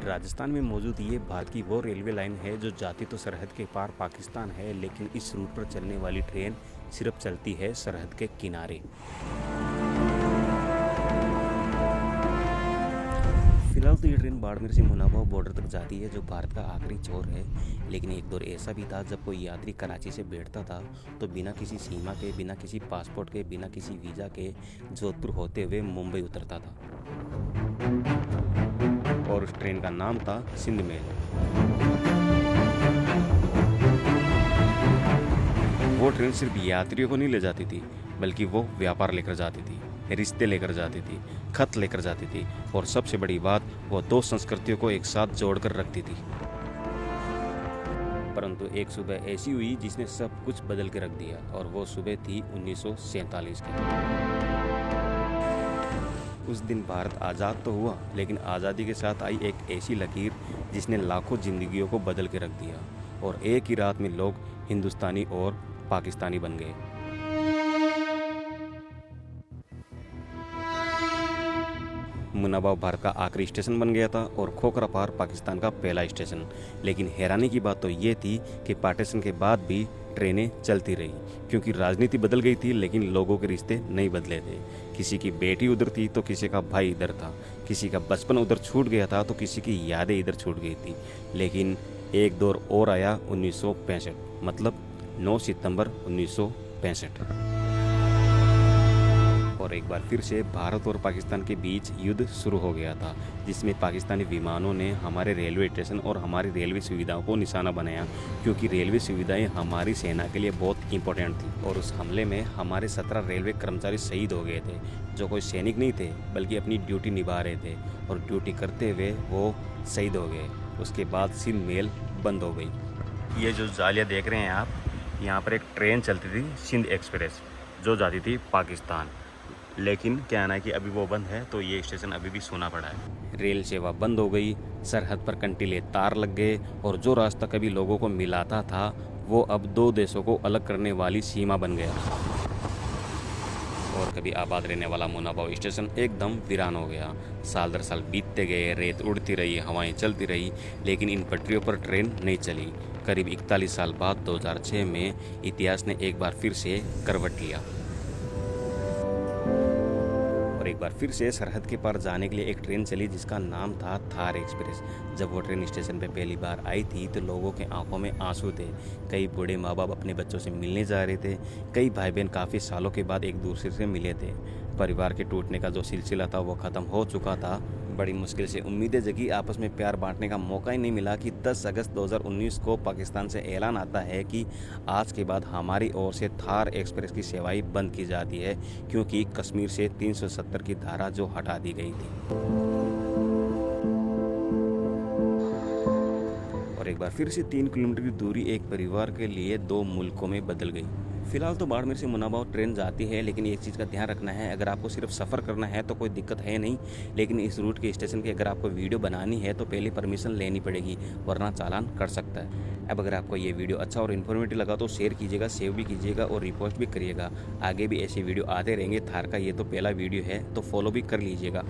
राजस्थान में मौजूद ये भारत की वो रेलवे लाइन है जो जाती तो सरहद के पार पाकिस्तान है, लेकिन इस रूट पर चलने वाली ट्रेन सिर्फ चलती है सरहद के किनारे। फिलहाल तो ये ट्रेन बाड़मेर से मुनाबाव बॉर्डर तक जाती है, जो भारत का आखिरी छोर है। लेकिन एक दौर ऐसा भी था जब कोई यात्री कराची से बैठता था तो बिना किसी सीमा के, बिना किसी पासपोर्ट के, बिना किसी वीज़ा के जोधपुर होते हुए मुंबई उतरता था, और उस ट्रेन का नाम था सिंध मेल। वो ट्रेन सिर्फ यात्रियों को नहीं ले जाती थी, बल्कि वो व्यापार लेकर जाती थी, रिश्ते लेकर जाती थी, खत लेकर जाती थी, और सबसे बड़ी बात, वो दो संस्कृतियों को एक साथ जोड़कर रखती थी। परंतु एक सुबह ऐसी हुई जिसने सब कुछ बदल के रख दिया, और वो सुबह थी 1947 की। उस दिन भारत आज़ाद तो हुआ, लेकिन आज़ादी के साथ आई एक ऐसी लकीर जिसने लाखों जिंदगियों को बदल के रख दिया, और एक ही रात में लोग हिंदुस्तानी और पाकिस्तानी बन गए। मुनाबाव भारत का आखिरी स्टेशन बन गया था और खोखरा पार पाकिस्तान का पहला स्टेशन। लेकिन हैरानी की बात तो ये थी कि पार्टीशन के बाद भी ट्रेनें चलती रही, क्योंकि राजनीति बदल गई थी लेकिन लोगों के रिश्ते नहीं बदले थे। किसी की बेटी उधर थी तो किसी का भाई इधर था, किसी का बचपन उधर छूट गया था तो किसी की यादें इधर छूट गई थी। लेकिन एक दौर और आया 1965, मतलब 9 सितंबर 1965, और एक बार फिर से भारत और पाकिस्तान के बीच युद्ध शुरू हो गया था, जिसमें पाकिस्तानी विमानों ने हमारे रेलवे स्टेशन और हमारी रेलवे सुविधाओं को निशाना बनाया, क्योंकि रेलवे सुविधाएं हमारी सेना के लिए बहुत इंपॉर्टेंट थी। और उस हमले में हमारे 17 रेलवे कर्मचारी शहीद हो गए थे, जो कोई सैनिक नहीं थे बल्कि अपनी ड्यूटी निभा रहे थे, और ड्यूटी करते हुए वो शहीद हो गए। उसके बाद सिंध मेल बंद हो गई। ये जो जालिया देख रहे हैं आप, यहाँ पर एक ट्रेन चलती थी, सिंध एक्सप्रेस, जो जाती थी पाकिस्तान। लेकिन क्या है ना कि अभी वो बंद है, तो ये स्टेशन अभी भी सूना पड़ा है। रेल सेवा बंद हो गई, सरहद पर कंटीले तार लग गए, और जो रास्ता कभी लोगों को मिलाता था वो अब दो देशों को अलग करने वाली सीमा बन गया। और कभी आबाद रहने वाला मुनाबाव स्टेशन एकदम वीरान हो गया। साल दर साल बीतते गए, रेत उड़ती रही, हवाएं चलती रही, लेकिन इन पटरियों पर ट्रेन नहीं चली। करीब 41 साल बाद 2006 में इतिहास ने एक बार फिर से करवट लिया, और एक बार फिर से सरहद के पार जाने के लिए एक ट्रेन चली जिसका नाम था थार एक्सप्रेस। जब वो ट्रेन स्टेशन पे पहली बार आई थी तो लोगों के आंखों में आंसू थे। कई बूढ़े माँ बाप अपने बच्चों से मिलने जा रहे थे, कई भाई बहन काफ़ी सालों के बाद एक दूसरे से मिले थे। परिवार के टूटने का जो सिलसिला था वो ख़त्म हो चुका था। बड़ी मुश्किल से उम्मीदें जगी, आपस में प्यार बांटने का मौका ही नहीं मिला कि 10 अगस्त 2019 को पाकिस्तान से ऐलान आता है कि आज के बाद हमारी ओर से थार एक्सप्रेस की सेवाएं बंद की जाती है, क्योंकि कश्मीर से 370 की धारा जो हटा दी गई थी। और एक बार फिर से 3 किलोमीटर की दूरी एक परिवार के लिए 2 मुल्कों में बदल गई। फिलहाल तो बाड़मेर से मुनाबाव ट्रेन जाती है, लेकिन एक चीज़ का ध्यान रखना है, अगर आपको सिर्फ सफ़र करना है तो कोई दिक्कत है नहीं, लेकिन इस रूट के स्टेशन की अगर आपको वीडियो बनानी है तो पहले परमिशन लेनी पड़ेगी, वरना चालान कट सकता है। अब अगर आपको ये वीडियो अच्छा और इन्फॉर्मेटिव लगा तो शेयर कीजिएगा, सेव भी कीजिएगा और रिपोस्ट भी करिएगा। आगे भी ऐसे वीडियो आते रहेंगे। थार का ये तो पहला वीडियो है, तो फॉलो भी कर लीजिएगा।